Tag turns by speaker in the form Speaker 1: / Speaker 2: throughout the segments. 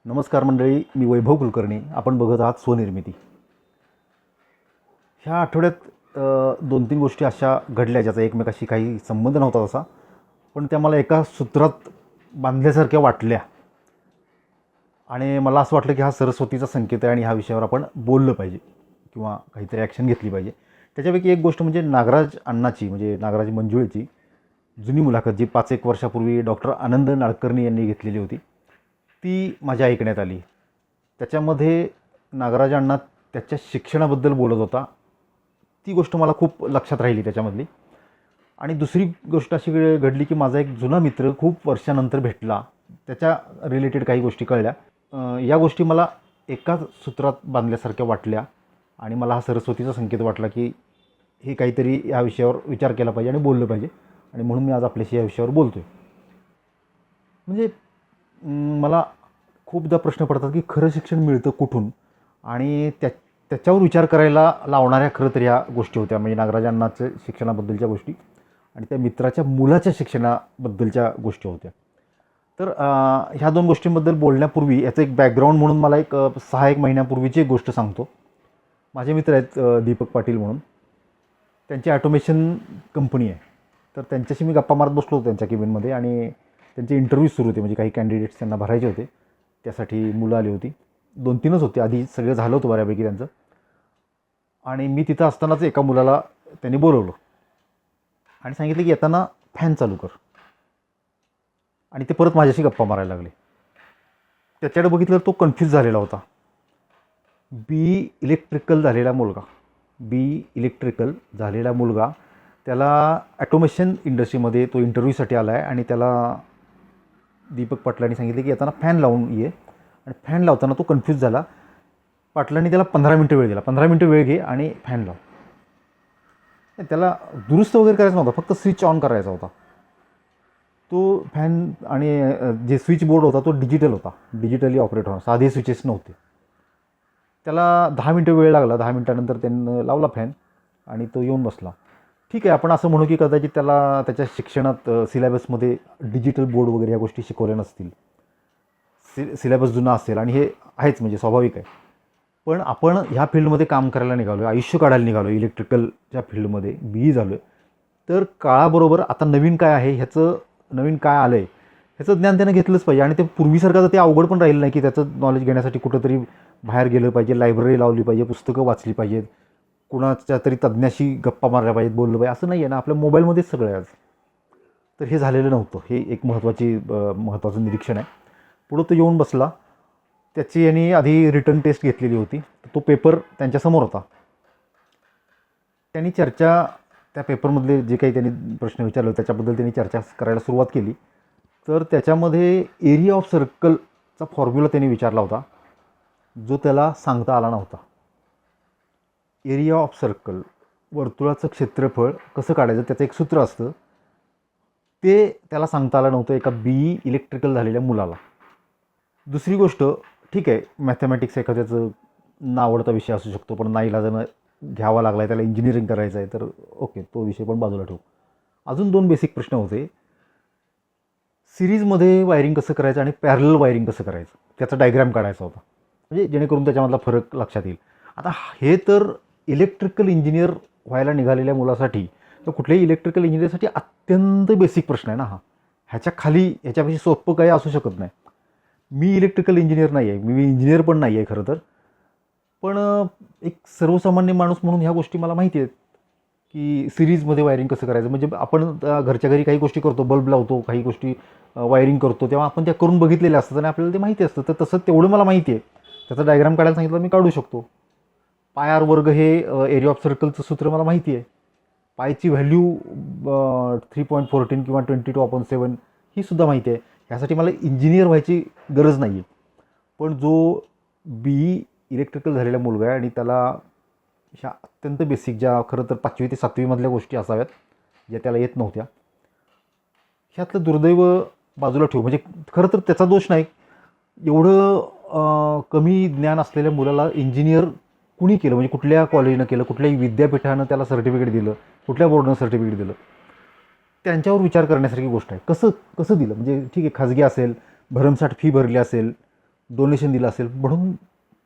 Speaker 1: नमस्कार मंडळी, मी वैभव कुलकर्णी. आपण बघत आहात स्वनिर्मिती. ह्या आठवड्यात 2-3 गोष्टी अशा घडल्या ज्याचा एकमेकाशी काही संबंध नव्हता तसा, पण त्या मला एका सूत्रात बांधल्यासारख्या वाटल्या आणि मला असं वाटलं की हा सरस्वतीचा संकेत आहे आणि ह्या विषयावर आपण बोललं पाहिजे किंवा काहीतरी ॲक्शन घेतली पाहिजे. त्याच्यापैकी एक गोष्ट म्हणजे नागराज अण्णाची, म्हणजे नागराज मंजुळेची जुनी मुलाखत जी 5-1 वर्षापूर्वी डॉक्टर आनंद नाडकर्णी यांनी घेतलेली होती, ती माझ्या ऐकण्यात आली. त्याच्यामध्ये नागराज अण्णा त्याच्या शिक्षणाबद्दल बोलत होता. ती गोष्ट मला खूप लक्षात राहिली त्याच्यामधली. आणि दुसरी गोष्ट अशी घडली की माझा एक जुना मित्र खूप वर्षानंतर भेटला. त्याच्या रिलेटेड काही गोष्टी कळल्या. या गोष्टी मला एकाच सूत्रात बांधल्यासारख्या वाटल्या आणि मला हा सरस्वतीचा संकेत वाटला की हे काहीतरी या विषयावर विचार केला पाहिजे आणि बोललं पाहिजे, आणि म्हणून मी आज आपल्याशी या विषयावर बोलतो आहे. म्हणजे मला खूपदा प्रश्न पडतात की खरं शिक्षण मिळतं कुठून, आणि त्याच्यावर विचार करायला लावणाऱ्या खरं तर ह्या गोष्टी होत्या. म्हणजे नागराज अण्णाच्या शिक्षणाबद्दलच्या गोष्टी आणि त्या मित्राच्या मुलाच्या शिक्षणाबद्दलच्या गोष्टी होत्या. तर ह्या 2 गोष्टींबद्दल बोलण्यापूर्वी याचं एक बॅकग्राऊंड म्हणून मला एक 6-1 महिन्यापूर्वीची एक गोष्ट सांगतो. माझे मित्र आहेत दीपक पाटील म्हणून. त्यांची ॲटोमेशन कंपनी आहे. तर त्यांच्याशी मी गप्पा मारत बसलो होतो त्यांच्या केबिनमध्ये, आणि त्यांचे इंटरव्ह्यू सुरू होते. म्हणजे काही कॅन्डिडेट्स त्यांना भरायचे होते, त्यासाठी मुलं आली होती. 2-3च होते. आधी सगळं झालं होतं बऱ्यापैकी त्यांचं. आणि मी तिथं असतानाच एका मुलाला त्यांनी बोलवलं आणि सांगितलं की येताना फॅन चालू कर. आणि ते परत माझ्याशी गप्पा मारायला लागले. त्याच्याकडे बघितलं तर तो कन्फ्यूज झालेला होता. इलेक्ट्रिकल झालेला मुलगा त्याला ॲटोमेशन इंडस्ट्रीमध्ये तो इंटरव्ह्यूसाठी आला आहे, आणि त्याला दीपक पाटलांनी सांगितले की येताना फॅन लावून ये. आणि फॅन लावताना तो कन्फ्यूज झाला. पाटलांनी त्याला 15 मिनटं वेळ दिला. 15 मिनटं वेळ घे आणि फॅन लाव. त्याला दुरुस्त वगैरे करायचा नव्हता, फक्त स्विच ऑन करायचा होता. तो फॅन आणि जे स्विच बोर्ड होता तो डिजिटल होता, डिजिटली ऑपरेट होणार, साधे स्विचेस नव्हते. त्याला 10 मिनटं वेळ लागला. 10 मिनटानंतर त्यानं लावला फॅन आणि तो येऊन बसला. ठीक आहे, आपण असं म्हणू की कदाचित त्याला त्याच्या शिक्षणात सिलेबसमध्ये डिजिटल बोर्ड वगैरे ह्या गोष्टी शिकवल्या नसतील, सिलेबस जुना असेल, आणि हे आहेच, म्हणजे स्वाभाविक आहे. पण आपण ह्या फील्डमध्ये काम करायला निघालो, आयुष्य काढायला निघालो, इलेक्ट्रिकलच्या फील्डमध्ये BE झालो. तर काळाबरोबर आता नवीन काय आहे, नवीन काय आलं आहे ह्याचं ज्ञान त्यानं घेतलंच पाहिजे. आणि ते पूर्वीसारखं तर ते अवघड पण राहिलं नाही की त्याचं नॉलेज घेण्यासाठी कुठंतरी बाहेर गेलं पाहिजे, लायब्ररी लावली पाहिजे, पुस्तकं वाचली पाहिजेत, कुणाच्या तरी तज्ज्ञाशी गप्पा मारल्या पाहिजेत, बोललं पाहिजे, असं नाही आहे ना. आपल्या मोबाईलमध्येच सगळं आहे आज. तर हे झालेलं नव्हतं. हे एक महत्त्वाचं निरीक्षण आहे. पुढं तो येऊन बसला. त्याची यांनी आधी रिटर्न टेस्ट घेतलेली होती. तो पेपर त्यांच्यासमोर होता. त्यांनी त्या पेपरमधले जे काही त्यांनी प्रश्न विचारले त्याच्याबद्दल त्यांनी चर्चा करायला सुरुवात केली. तर त्याच्यामध्ये एरिया ऑफ सर्कलचा फॉर्म्युला त्यांनी विचारला होता, जो त्याला सांगता आला नव्हता. एरिया ऑफ सर्कल, वर्तुळाचं क्षेत्रफळ कसं काढायचं त्याचं एक सूत्र असतं, ते त्याला सांगता आलं नव्हतं एका BE इलेक्ट्रिकल झालेल्या मुलाला. दुसरी गोष्ट, ठीक आहे, मॅथमॅटिक्स एखाद्याचं नावडता विषय असू शकतो, पण नाईलाजानं घ्यावा लागला आहे, त्याला इंजिनिअरिंग करायचं आहे, तर ओके, तो विषय पण बाजूला ठेवू. अजून 2 बेसिक प्रश्न होते. सिरीजमध्ये वायरिंग कसं करायचं आणि पॅरलल वायरिंग कसं करायचं, त्याचा डायग्राम काढायचा होता, म्हणजे जेणेकरून त्याच्यामधला फरक लक्षात येईल. आता हे तर इलेक्ट्रिकल इंजिनियर व्हायला निघालेल्या मुलासाठी, तर कुठल्याही इलेक्ट्रिकल इंजिनिअरसाठी अत्यंत बेसिक प्रश्न आहे ना हा. ह्याच्यापेक्षा सोपं काही असू शकत नाही. मी इलेक्ट्रिकल इंजिनियर नाही आहे, मी इंजिनियर पण नाही आहे खरं तर, पण एक सर्वसामान्य माणूस म्हणून ह्या गोष्टी मला माहिती आहेत की सिरीजमध्ये वायरिंग कसं करायचं. म्हणजे आपण घरच्या घरी काही गोष्टी करतो, बल्ब लावतो, काही गोष्टी वायरिंग करतो, तेव्हा आपण त्या करून बघितलेल्या असतात आणि आपल्याला ते माहिती असतं. तर तसं तेवढं मला माहिती आहे. त्याचा डायग्राम काढायला सांगितलं मी काढू शकतो. πr² हे एरिया ऑफ सर्कलचं सूत्र मला माहिती आहे. पायची व्हॅल्यू 3.14 किंवा 22/7 ही सुद्धा माहिती आहे. ह्यासाठी मला इंजिनियर व्हायची गरज नाही आहे. पण जो BE इलेक्ट्रिकल झालेला मुलगा आहे आणि त्याला ह्या अत्यंत बेसिक, ज्या खरं तर 5वी ते 7वी गोष्टी असाव्यात, ज्या त्याला येत नव्हत्या, ह्यातलं दुर्दैव बाजूला ठेवू. म्हणजे खरं तर त्याचा दोष नाही. एवढं कमी ज्ञान असलेल्या मुलाला इंजिनियर कुणी केलं, म्हणजे कुठल्या कॉलेजनं केलं, कुठल्याही विद्यापीठानं त्याला सर्टिफिकेट दिलं, कुठल्या बोर्डनं सर्टिफिकेट दिलं, त्यांच्यावर विचार करण्यासारखी गोष्ट आहे. कसं दिलं, म्हणजे ठीक आहे, खाजगी असेल, भरमसाठ फी भरली असेल, डोनेशन दिलं असेल म्हणून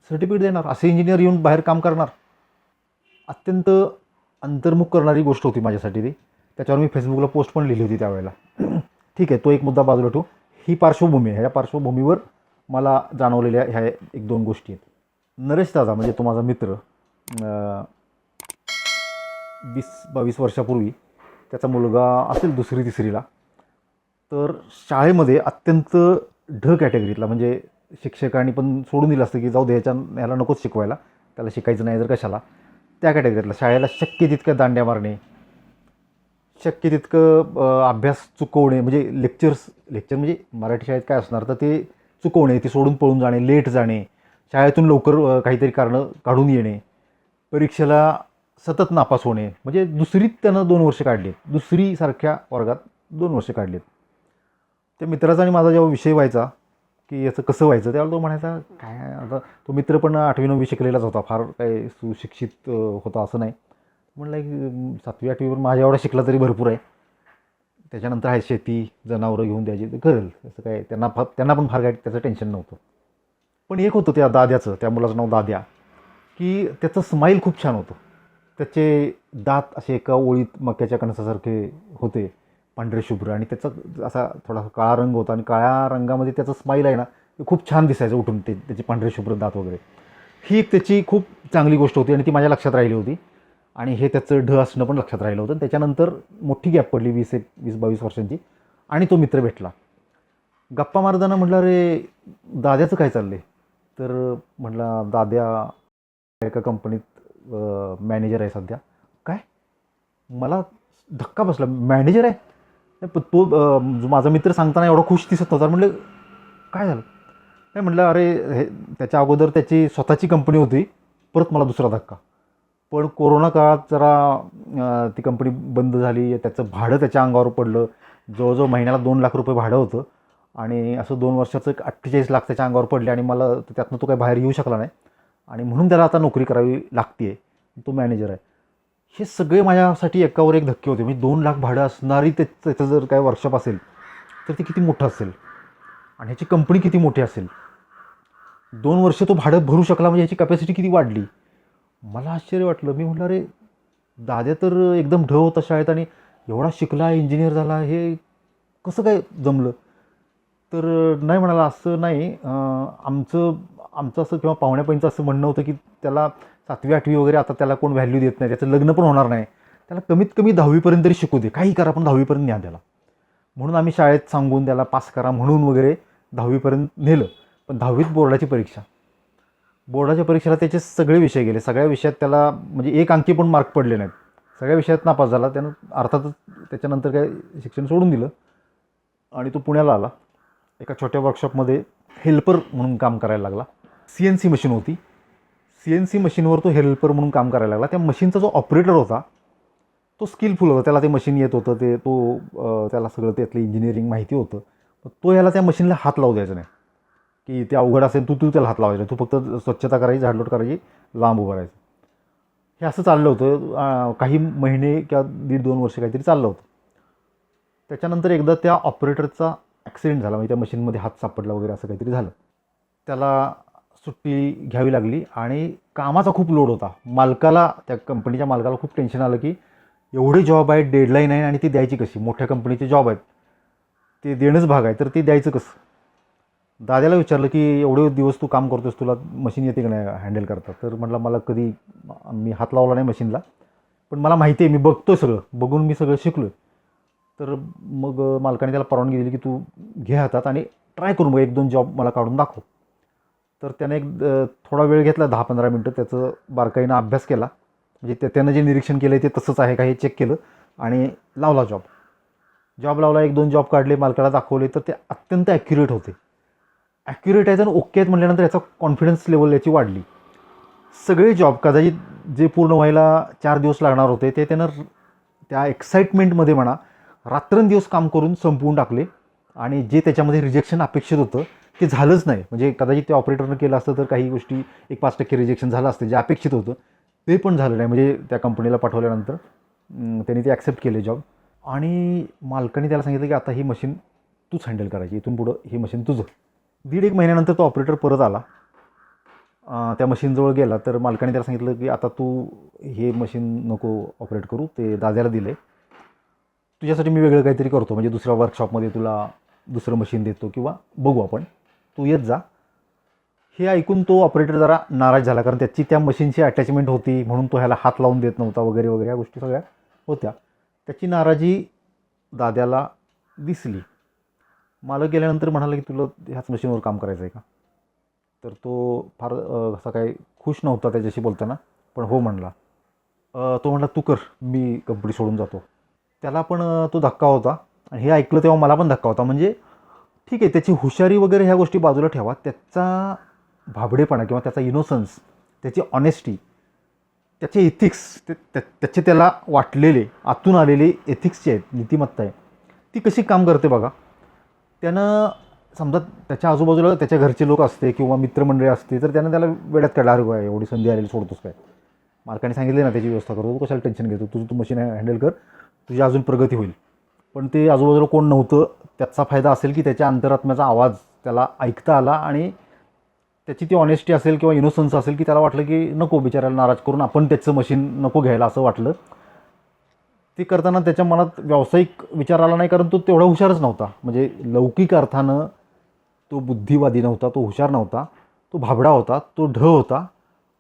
Speaker 1: सर्टिफिकेट देणार, असे इंजिनियर येऊन बाहेर काम करणार. अत्यंत अंतर्मुख करणारी गोष्ट होती माझ्यासाठी ती. त्याच्यावर मी फेसबुकला पोस्ट पण लिहिली होती त्यावेळेला. ठीक आहे, तो एक मुद्दा बाजूला ठेवू. ही पार्श्वभूमी आहे. ह्या पार्श्वभूमीवर मला जाणवलेल्या ह्या 1-2 गोष्टी आहेत. नरेश दादा म्हणजे तो माझा मित्र, 20-22 वर्षापूर्वी त्याचा मुलगा असेल 2री-3रीला. तर शाळेमध्ये अत्यंत ढ कॅटेगरीतला, म्हणजे शिक्षकांनी पण सोडून दिलं असतं की जाऊ दे ह्याला नकोच शिकवायला, त्याला शिकायचं नाही तर कशाला, त्या कॅटेगरीतला. शाळेला शक्य तितक्या दांड्या मारणे, शक्य तितकं अभ्यास चुकवणे, म्हणजे लेक्चर म्हणजे मराठी शाळेत काय असणार तर ते चुकवणे, ते सोडून पळून जाणे, लेट जाणे, शाळेतून लवकर काहीतरी कारणं काढून येणे, परीक्षेला सतत नापास होणे. म्हणजे 2रीत त्यानं 2 वर्ष काढली आहेत, 2रीसारख्या वर्गात 2 वर्ष काढली आहेत. त्या मित्राचा आणि माझा जेव्हा विषय व्हायचा की याचं कसं व्हायचं, त्यावेळेला तो म्हणायचा काय आता, तो मित्र पण 8वी-9वी शिकलेलाच होता, फार काही सुशिक्षित होता असं नाही. म्हणलं की 7वी-8वीवर माझ्या एवढा शिकला तरी भरपूर आहे, त्याच्यानंतर आहे शेती, जनावरं घेऊन द्यायची, ते करेल असं काय. त्यांना पण फार काय त्याचं टेन्शन नव्हतं. पण एक होतं त्या दाद्याचं, त्या मुलाचं नाव दाद्या, की त्याचं स्माईल खूप छान होतं. त्याचे दात असे एका ओळीत मक्याच्या कणसासारखे होते, पांढरे शुभ्र, आणि त्याचा असा थोडासा काळा रंग होता, आणि काळ्या रंगामध्ये त्याचं स्माईल आहे ना ते खूप छान दिसायचं उठून, त्याचे पांढरे शुभ्र दात वगैरे. ही एक त्याची खूप चांगली गोष्ट होती आणि ती माझ्या लक्षात राहिली होती. आणि हे त्याचं ढ असणं पण लक्षात राहिलं होतं. त्याच्यानंतर मोठी गॅप पडली 20-22 वर्षांची, आणि तो मित्र भेटला. गप्पा मारताना म्हटलं अरे दाद्याचं काय चाललं आहे, तर म्हटला दाद्या एका कंपनीत मॅनेजर आहे सध्या. काय, मला धक्का बसला, मॅनेजर आहे. तो जो माझा मित्र सांगताना एवढा खुश दिसत नव्हता. म्हटलं काय झालं, नाही म्हटलं अरे हे त्याच्या अगोदर त्याची स्वतःची कंपनी होती, परत मला दुसरा धक्का. पण कोरोना काळात जरा ती कंपनी बंद झाली, त्याचं भाडं त्याच्या अंगावर पडलं. जवळजवळ महिन्याला 2 लाख रुपये भाडं होतं, आणि असं 2 वर्षाचं 48 लाख त्याच्या अंगावर पडले, आणि मला त्यातनं तो काही बाहेर येऊ शकला नाही, आणि म्हणून त्याला आता नोकरी करावी लागते आहे. तो मॅनेजर आहे. हे सगळे माझ्यासाठी एकावर एक धक्के होते. म्हणजे 2 लाख भाडं असणारी त्याचं जर काय वर्कशॉप असेल तर ते किती मोठं असेल, आणि ह्याची कंपनी किती मोठी असेल. 2 वर्ष तो भाडं भरू शकला म्हणजे ह्याची कॅपॅसिटी किती वाढली. मला आश्चर्य वाटलं. मी म्हटलं अरे दाद्या तर एकदम ढ होता शाळेत, आणि एवढा शिकला, इंजिनियर झाला, हे कसं काय जमलं. तर नाही म्हणाला, असं नाही, आमचं असं किंवा पाहुण्यापैंचं असं म्हणणं होतं की त्याला 7वी-8वी वगैरे आता त्याला कोण व्हॅल्यू देत नाही, त्याचं लग्न पण होणार नाही, त्याला कमीत कमी 10वीपर्यंत तरी शिकू दे, काही करा पण 10वीपर्यंत न्या त्याला. म्हणून आम्ही शाळेत सांगून त्याला पास करा म्हणून वगैरे 10वीपर्यंत नेलं. पण 10वीत बोर्डाच्या परीक्षेला त्याचे सगळे विषय गेले. सगळ्या विषयात त्याला म्हणजे 1 अंकी पण मार्क पडले नाहीत. सगळ्या विषयात नापास झाला. त्यानं अर्थातच त्याच्यानंतर काय शिक्षण सोडून दिलं, आणि तो पुण्याला आला. एका छोट्या वर्कशॉपमध्ये हेल्पर म्हणून काम करायला लागला. CNC मशीन होती. CNC मशीनवर तो हेल्पर म्हणून काम करायला लागला. त्या मशीनचा जो ऑपरेटर होता तो स्किलफुल होता, त्याला ते मशीन येत होतं, त्याला सगळं त्यातलं इंजिनिअरिंग माहिती होतं. तो याला त्या मशीनला हात लावू द्यायचा नाही, की ते अवघड असेल तू त्याला हात लावायचा, तू फक्त स्वच्छता करायची, झाडलोट करायची, लांब उभं राहायचं. हे असं चाललं होतं काही महिने किंवा 1.5-2 वर्ष काहीतरी चाललं होतं. त्याच्यानंतर एकदा त्या ऑपरेटरचा ॲक्सिडेंट झाला, म्हणजे त्या मशीनमध्ये हात सापडला वगैरे असं काहीतरी झालं. त्याला सुट्टी घ्यावी लागली, आणि कामाचा खूप लोड होता. त्या कंपनीच्या मालकाला खूप टेन्शन आलं की एवढे जॉब आहेत, डेडलाईन आहे, आणि ती द्यायची कशी. मोठ्या कंपनीचे जॉब आहेत, ते देणंच भाग आहे, तर ते द्यायचं कसं. दाद्याला विचारलं की एवढे दिवस तू काम करतोस, तुला मशीन येते की नाही हँडल करता. तर म्हटलं मला मी हात लावला नाही मशीनला, पण मला माहिती आहे, मी बघतो सगळं, बघून मी सगळं शिकलो आहे. तर मग मालकाने त्याला परवानगी दिली की तू घे हातात आणि ट्राय करून बघ, 1-2 जॉब मला काढून दाखव. तर त्याने थोडा वेळ घेतला, 10-15 मिनटं त्याचं बारकाईनं अभ्यास केला. म्हणजे त्यानं जे निरीक्षण केलं ते तसंच आहे का हे चेक केलं, आणि लावला जॉब लावला. 1-2 जॉब काढले, मालकाला दाखवले, तर ते अत्यंत ॲक्युरेट होते. ॲक्युरेट आहेत आणि ओके आहेत म्हटल्यानंतर याचा कॉन्फिडन्स लेवल याची वाढली. सगळे जॉब कदाचित जे पूर्ण व्हायला 4 दिवस लागणार होते ते त्यानं त्या एक्साइटमेंटमध्ये म्हणा रात्रंदिवस काम करून संपवून टाकले, आणि जे त्याच्यामध्ये रिजेक्शन अपेक्षित होतं ते झालंच नाही. म्हणजे कदाचित ते ऑपरेटरनं केलं असतं तर काही गोष्टी 1-5% रिजेक्शन झालं असतं, जे अपेक्षित होतं ते पण झालं नाही. म्हणजे त्या कंपनीला पाठवल्यानंतर त्यांनी ते ॲक्सेप्ट केले जॉब, आणि मालकाने त्याला सांगितलं की आता ही मशीन तूच हँडल करायची, इथून पुढं ही मशीन तुझं. 1.5 महिन्यानंतर तो ऑपरेटर परत आला. त्या मशीनजवळ गेला तर मालकाने त्याला सांगितलं की आता तू हे मशीन नको ऑपरेट करू, ते दाद्याला दिलं आहे. तुझ्यासाठी मी वेगळं काहीतरी करतो, म्हणजे दुसऱ्या वर्कशॉपमध्ये तुला दुसरं मशीन देतो किंवा बघू आपण, तू येत जा. हे ऐकून तो ऑपरेटर जरा नाराज झाला, कारण त्याची त्या मशीनची अटॅचमेंट होती म्हणून तो ह्याला हात लावून देत नव्हता वगैरे वगैरे, ह्या गोष्टी सगळ्या होत्या. त्याची नाराजी दाद्याला दिसली. मालक गेल्यानंतर म्हणाला की तुला ह्याच मशीनवर काम करायचं आहे का? तर तो फार असा काही खुश नव्हता त्याच्याशी बोलताना, पण हो म्हणला. तो म्हणला तू कर, मी कंपनी सोडून जातो. त्याला पण तो धक्का होता, आणि हे ऐकलं तेव्हा मला पण धक्का होता. म्हणजे ठीक आहे, त्याची हुशारी वगैरे ह्या गोष्टी बाजूला ठेवा, त्याचा भाबडेपणा किंवा त्याचा इनोसन्स, त्याची ऑनेस्टी, त्याचे एथिक्स, त्याचे त्याला वाटलेले आतून आलेले एथिक्स जे आहेत, नीतिमत्ता आहे, ती कशी काम करते बघा. त्यानं समजा त्याच्या आजूबाजूला त्याच्या घरचे लोक असते किंवा मित्रमंडळी असते, तर त्यानं त्याला वेड्यात काढला, अरे काय एवढी संधी आलेली सोडतोस काय? मालकाने सांगितले ना त्याची व्यवस्था करतो, तू कशाला टेन्शन घेतो, तुझं तू मशीन हँडल कर, तुझी अजून प्रगती होईल. पण ते आजूबाजूला कोण नव्हतं. त्याचा फायदा असेल की त्याच्या अंतरात्म्याचा आवाज त्याला ऐकता आला, आणि त्याची ती ऑनेस्टी असेल किंवा इनोसन्स असेल की त्याला वाटलं की नको बिचारायला नाराज करून आपण त्याचं मशीन नको घ्यायला, असं वाटलं. ते करताना त्याच्या मनात व्यावसायिक विचार आला नाही, कारण तो तेवढा हुशारच नव्हता. म्हणजे लौकिक अर्थानं तो बुद्धिवादी नव्हता, तो हुशार नव्हता, तो भाबडा होता, तो ढ होता.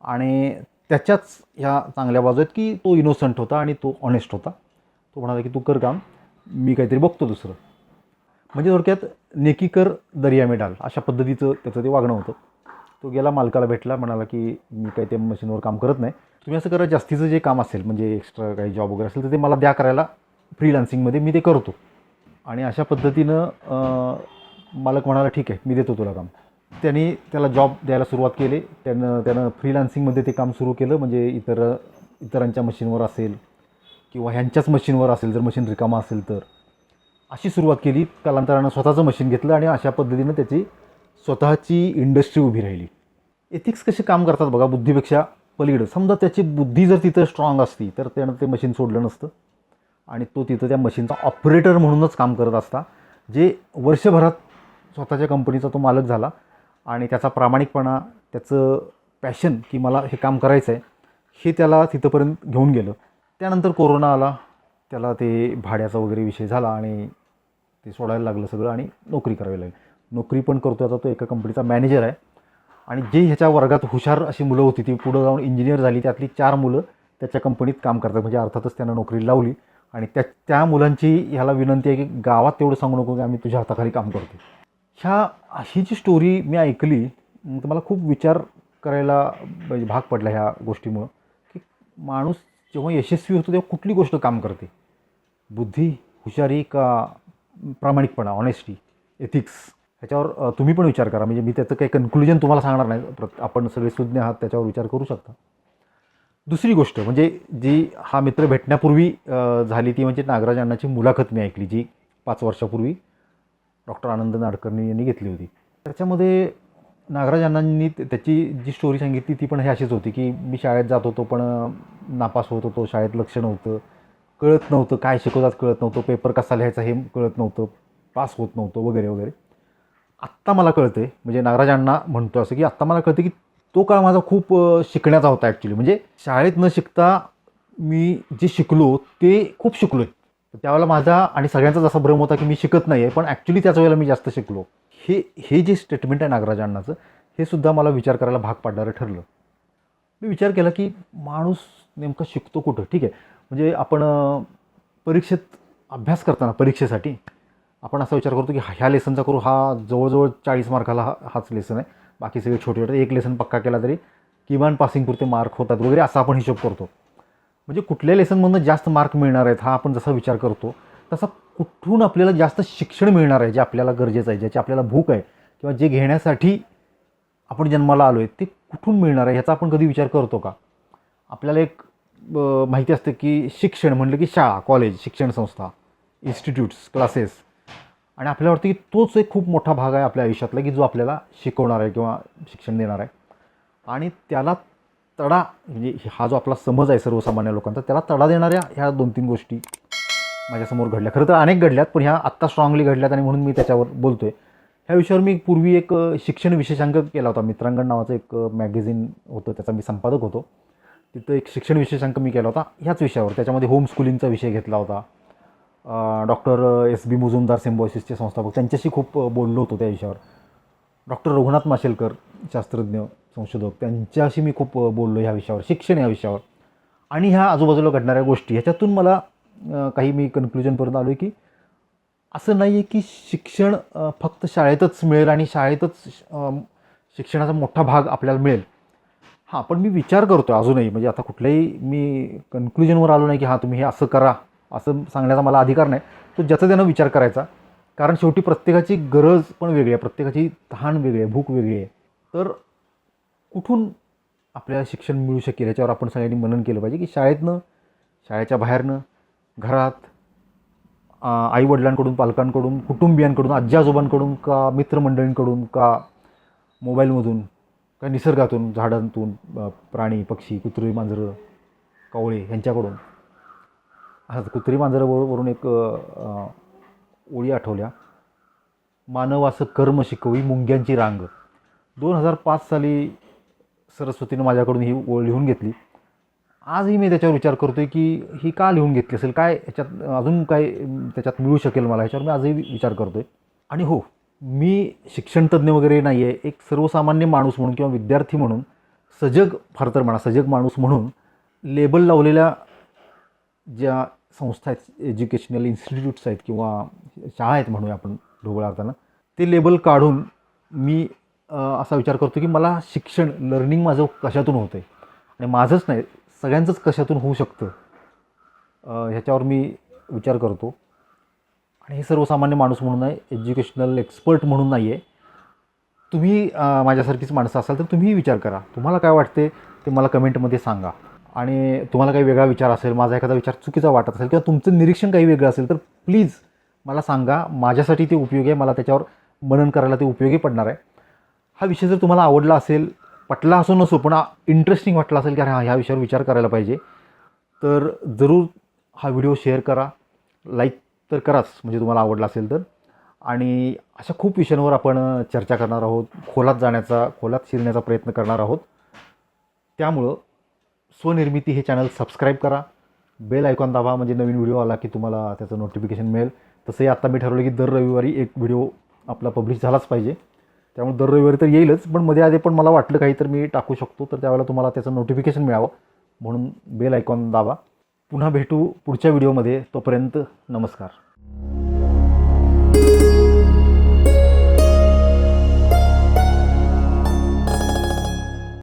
Speaker 1: आणि त्याच्याच ह्या चांगल्या बाजू आहेत की तो इनोसंट होता आणि तो ऑनेस्ट होता. तो म्हणाला की तू कर काम, मी काहीतरी बघतो दुसरं. म्हणजे थोडक्यात नेकी कर दर्या में डाल, अशा पद्धतीचं त्याचं ते वागणं होतं. तो गेला, मालकाला भेटला, म्हणाला की मी काही ते मशीनवर काम करत नाही, तुम्ही असं करा, जास्तीचं जे काम असेल म्हणजे एक्स्ट्रा काही जॉब वगैरे असेल तर ते मला द्या करायला, फ्रीलान्सिंगमध्ये मी ते करतो. आणि अशा पद्धतीनं मालक म्हणाला ठीक आहे, मी देतो तुला काम. त्यांनी त्याला जॉब द्यायला सुरुवात केली. त्यानं फ्रीलान्सिंगमध्ये ते काम सुरू केलं. म्हणजे इतरांच्या मशीनवर असेल किंवा ह्यांच्याच मशीनवर असेल, जर मशीन रिकामा असेल तर, अशी सुरुवात केली. कालांतरानं स्वतःचं मशीन घेतलं आणि अशा पद्धतीनं त्याची स्वतःची इंडस्ट्री उभी राहिली. एथिक्स कसे काम करतात बघा, बुद्धीपेक्षा पलीकडं. समजा त्याची बुद्धी जर तिथं स्ट्रॉंग असती तर त्यानं ते मशीन सोडलं नसतं, आणि तो तिथं त्या मशीनचा ऑपरेटर म्हणूनच काम करत असता, जे वर्षभरात स्वतःच्या कंपनीचा तो मालक झाला. आणि त्याचा प्रामाणिकपणा, त्याचं पॅशन की मला हे काम करायचं आहे, हे त्याला तिथंपर्यंत घेऊन गेलं. त्यानंतर कोरोना आला, त्याला ते भाड्याचा वगैरे विषय झाला आणि ते सोडायला लागलं सगळं आणि नोकरी करावी लागली. नोकरी पण करतो आता तो एका कंपनीचा मॅनेजर आहे. आणि जे ह्याच्या वर्गात हुशार अशी मुलं होती ती पुढं जाऊन इंजिनियर झाली. त्यातली 4 मुलं त्याच्या कंपनीत काम करतात. म्हणजे अर्थातच त्यानं नोकरी लावली. आणि त्या मुलांची ह्याला विनंती आहे की गावात तेवढं सांगू नको की आम्ही तुझ्या हाताखाली काम करतो. ही जी स्टोरी मी ऐकली तर मला खूप विचार करायला म्हणजे भाग पडला ह्या गोष्टीमुळं, की माणूस जेव्हा यशस्वी होतो तेव्हा कुठली गोष्ट काम करते, बुद्धी, हुशारी का प्रामाणिकपणा, ऑनेस्टी, एथिक्स, ह्याच्यावर तुम्ही पण विचार करा. म्हणजे मी त्याचं काही कन्क्लुजन तुम्हाला सांगणार नाही, आपण सगळे सुज्ञ आहात, त्याच्यावर विचार करू शकता. दुसरी गोष्ट म्हणजे जी हा मित्र भेटण्यापूर्वी झाली ती म्हणजे नागराज अण्णाची मुलाखत मी ऐकली, जी 5 वर्षापूर्वी डॉक्टर आनंद नाडकर्णी यांनी घेतली होती. त्याच्यामध्ये नागराज अण्णांनी त्याची जी स्टोरी सांगितली ती पण हे अशीच होती की मी शाळेत जात होतो पण नापास होत होतो, शाळेत लक्ष नव्हतं, कळत नव्हतं काय शिकवतात कळत नव्हतं, पेपर कसा लिहायचा हे कळत नव्हतं, पास होत नव्हतं वगैरे वगैरे. आत्ता मला कळतं आहे, म्हणजे नागराज अण्णा म्हणतो असं की आत्ता मला कळतं की तो काळ माझा खूप शिकण्याचा होता ॲक्च्युली. म्हणजे शाळेत न शिकता मी जे शिकलो ते खूप शिकलो आहे. त्यावेळेला माझा आणि सगळ्यांचा जसा भ्रम होता की मी शिकत नाही आहे, पण ॲक्च्युली त्याच वेळेला मी जास्त शिकलो. हे जे स्टेटमेंट आहे नागराज अण्णाचं, हे सुद्धा मला विचार करायला भाग पाडणारं ठरलं. मी विचार केला की माणूस नेमका शिकतो कुठं. ठीक आहे, म्हणजे आपण परीक्षेत अभ्यास करताना परीक्षेसाठी आपण असा विचार करतो की ह्या लेसनचा करू, हा जवळजवळ 40 मार्काला हाच लेसन आहे, बाकी सगळे छोटे छोटे, एक लेसन पक्का केला तरी किमान पासिंगपुरते मार्क होतात वगैरे, असा आपण हिशोब करतो. म्हणजे कुठल्या लेसनमधून जास्त मार्क मिळणार आहेत हा आपण जसा विचार करतो, तसा कुठून आपल्याला जास्त शिक्षण मिळणार आहे जे आपल्याला गरजेचं आहे, ज्याची आपल्याला भूक आहे किंवा जे घेण्यासाठी आपण जन्माला आलो आहे ते कुठून मिळणार आहे ह्याचा आपण कधी विचार करतो का? आपल्याला एक माहिती असते की शिक्षण म्हणलं की शाळा, कॉलेज, शिक्षण संस्था, इन्स्टिट्यूट्स, क्लासेस, आणि आपल्याला वाटतं की तोच एक खूप मोठा भाग आहे आपल्या आयुष्यातला की जो आपल्याला शिकवणार आहे किंवा शिक्षण देणार आहे. आणि त्याला तडा म्हणजे हा जो आपला समज आहे सर्वसामान्य लोकांचा, त्याला तडा देणाऱ्या ह्या 2-3 गोष्टी माझ्यासमोर घडल्या. खरं तर अनेक घडल्यात, पण ह्या आत्ता स्ट्रॉंगली घडल्यात आणि म्हणून मी त्याच्यावर बोलतो आहे. ह्या विषयावर मी पूर्वी एक शिक्षण विशेषांक केला होता. मित्रांगण नावाचं एक मॅगझिन होतं, त्याचा मी संपादक होतो. तिथं एक शिक्षण विशेषांक मी केला होता ह्याच विषयावर. त्याच्यामध्ये होम स्कूलिंगचा विषय घेतला होता. डॉक्टर एस बी मुजुमदार सिम्बायोसिसचे संस्थापक, त्यांच्याशी खूप बोललो होतो त्या विषयावर. डॉक्टर रघुनाथ माशेलकर, शास्त्रज्ञ संशोधक, त्यांच्याशी मी खूप बोललो ह्या विषयावर, शिक्षण या विषयावर. आणि ह्या आजूबाजूला घडणाऱ्या गोष्टी ह्याच्यातून मला काही मी कन्क्लुजनपर्यंत आलो आहे की असं नाही आहे की शिक्षण फक्त शाळेतच मिळेल आणि शाळेतच शिक्षणाचा मोठा भाग आपल्याला मिळेल. हां, पण मी विचार करतो आहे अजूनही, म्हणजे आता कुठल्याही मी कन्क्लुजनवर आलो नाही की हां तुम्ही हे असं करा, असं सांगण्याचा मला अधिकार नाही. तो ज्याचा त्यानं विचार करायचा, कारण शेवटी प्रत्येकाची गरज पण वेगळी आहे, प्रत्येकाची तहान वेगळी आहे, भूक वेगळी आहे. तर कुठून आपल्याला शिक्षण मिळू शकेल याच्यावर आपण सगळ्यांनी मनन केलं पाहिजे, की शाळेतनं, शाळेच्या बाहेरनं, घरात, आईवडिलांकडून, पालकांकडून, कुटुंबियांकडून, आजी आजोबांकडून, का मित्रमंडळींकडून, का मोबाईलमधून, का निसर्गातून, झाडांतून, प्राणी पक्षी, कुत्री मांजरं, कावळे ह्यांच्याकडून. आता कुत्री मांजरावरून एक ओळी आठवल्या. मानवाचं कर्म शिकवी मुंग्यांची रांग. 2005 साली सरस्वतीनं माझ्याकडून ही ओळ लिहून घेतली. आजही मी त्याच्यावर विचार करतो आहे की ही का लिहून घेतली असेल, काय ह्याच्यात अजून काय त्याच्यात मिळू शकेल मला, ह्याच्यावर मी आजही विचार करतो आहे. आणि हो, मी शिक्षणतज्ञ वगैरे नाही आहे. एक सर्वसामान्य माणूस म्हणून किंवा विद्यार्थी म्हणून, सजग, फार तर म्हणा सजग माणूस म्हणून, लेबल लावलेल्या ज्या संस्था आहेत, एज्युकेशनल इन्स्टिट्यूट्स आहेत किंवा शाळा आहेत म्हणूया आपण ढोबळ अर्थानं, ते लेबल काढून मी असा विचार करतो की मला शिक्षण, लर्निंग माझं कशातून होतं आहे आणि माझंच नाही सगळ्यांचंच कशातून होऊ शकतं, ह्याच्यावर मी विचार करतो. आणि हे सर्वसामान्य माणूस म्हणून आहे, एज्युकेशनल एक्सपर्ट म्हणून नाही आहे. तुम्ही माझ्यासारखीच माणसं असाल तर तुम्हीही विचार करा. तुम्हाला काय वाटते ते मला कमेंटमध्ये सांगा. आणि तुम्हाला काही वेगळा विचार असेल, माझा एखादा विचार चुकीचा वाटत असेल किंवा तुमचं निरीक्षण काही वेगळं असेल तर प्लीज मला सांगा. माझ्यासाठी ते उपयोगी आहे, मला त्याच्यावर मनन करायला ते उपयोगी पडणार आहे. हा विषय जर तुम्हाला आवडला असेल, पटला असो नसो, पण इंटरेस्टिंग वाटला असेल की अरे हां ह्या विषयावर विचार करायला पाहिजे, तर जरूर हा व्हिडिओ शेअर करा, लाईक तर कराच म्हणजे तुम्हाला आवडला असेल तर. आणि अशा खूप विषयांवर आपण चर्चा करणार आहोत, खोलात शिरण्याचा प्रयत्न करणार आहोत. त्यामुळं स्वनिर्मिती हे चॅनल सबस्क्राईब करा, बेल आयकॉन दाबा, म्हणजे नवीन व्हिडिओ आला की तुम्हाला त्याचं नोटिफिकेशन मिळेल. तसंही आत्ता मी ठरवलं की दर रविवारी एक व्हिडिओ आपला पब्लिश झालाच पाहिजे. त्यामुळे दर रविवारी तर येईलच, पण मध्ये आधी पण मला वाटलं काही तर मी टाकू शकतो, तर त्यावेळेला तुम्हाला त्याचं नोटिफिकेशन मिळावं म्हणून बेल आयकॉन दाबा. पुन्हा भेटू पुढच्या व्हिडिओमध्ये. तोपर्यंत नमस्कार.